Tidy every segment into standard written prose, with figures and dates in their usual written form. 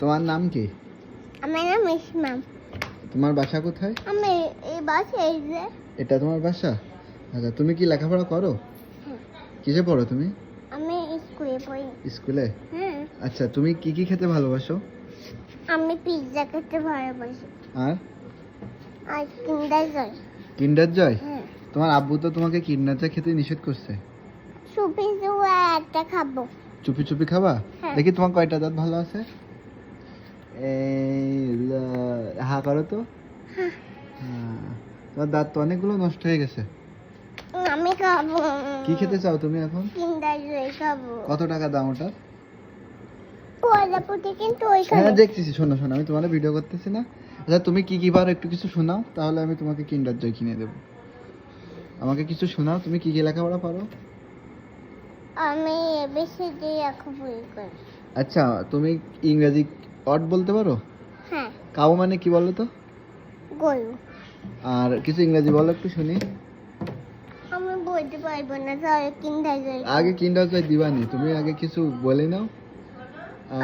তোমার নাম কি? আমার নাম ইসমাম। তোমার বাসা কোথায়? আমি এই বাসে এই যে। এটা তোমার বাসা? আচ্ছা, তুমি কি লেখাপড়া করো? হ্যাঁ। কিসে পড়ো তুমি? আমি স্কুলে পড়ি। স্কুলে? হ্যাঁ। আচ্ছা, তুমি কি কি খেতে ভালোবাসো? আমি পিৎজা খেতে ভালোবাসি। আর আর কিন্ডার জয়। কিন্ডার জয়? হ্যাঁ। তোমার আব্বু তো তোমাকে কিন্ডার জয় খেতে নিষেধ করছে। সুপি একটা খাবো। চুপি চুপি খাবা? হ্যাঁ। দেখি তোমার কয়টা দাঁত ভালো আছে। হা করো তো। হ্যাঁ। হ্যাঁ। তোমার দাঁত তো অনেকগুলো নষ্ট হয়ে গেছে। আমি খাবো। কি খেতে চাও তুমি এখন? কিন্ডার জয় খাবো। কত টাকা দাম ওটা? কোয়ালাপুটি কিন্তু ওইখানে। হ্যাঁ দেখতেছি, শোনো শোনো, আমি তোমার ভিডিও করতেছি না। আচ্ছা, তুমি কি কি পারো একটু কিছু শোনাও, তাহলে আমি তোমাকে কিন্ডার জয় কিনে দেবো। আমাকে কিছু শোনাও, তুমি কি কি লেখাপড়া পারো? আমি এবিসিডি লেখাপড়া করি। আচ্ছা, তুমি ইংরেজি ওয়ার্ড বলতে পারো? হ্যাঁ। কাউ মানে কি বলো তো? গরু। আর কিছু ইংরেজি বলো একটু শুনি। আমি বলতে পারবো না, তাহলে কিন্ডার জয়। আগে কিন্ডার জয় দিবানি, তুমি আগে কিছু বলে নাও।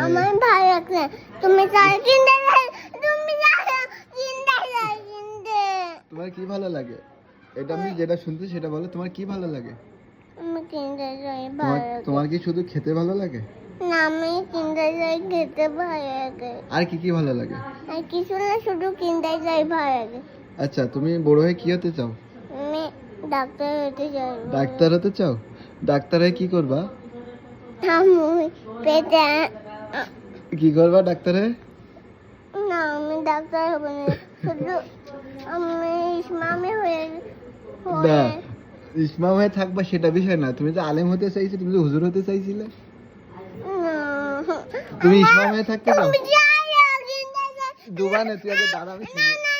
আমার ভালো লাগছে। তুমি তাহলে কিন্ডার জয়, তুমি জানো কিন্ডার জয় কিনতে। তোমার কি ভালো লাগে? এটা আমি যেটা শুনতে সেটা বলো, তোমার কি ভালো লাগে? আমি কিন্ডার জয় ভালো তোমার লাগে। তোমার কি শুধু খেতে ভালো লাগে? না, আমি কিন্ডার জয় খেতে ভালো লাগে। আর কি কি ভালো লাগে? আর কিছু না, শুধু কিন্ডার জয় ভালো লাগে। আচ্ছা, তুমি বড় হয়ে কি হতে চাও? আমি ডাক্তার হতে চাই। ডাক্তার হতে চাও? ডাক্তার হয়ে কি করবা? আমি পেটে কি করবা ডাক্তার হয়ে? না, আমি ডাক্তার হব না, শুধু আমি ইসমামি হয়ে না, ইসমাম হয়ে থাকবা সেটা বিষয় না, তুমি তো আলেম হতে চাইছো, তুমি তো হুজুর হতে চাইছিলে। তুমি ইসমাম হয়ে থাকতে চাও? আমি জানি, দুবানে তুই আগে দাঁড়া, আমি শুনি।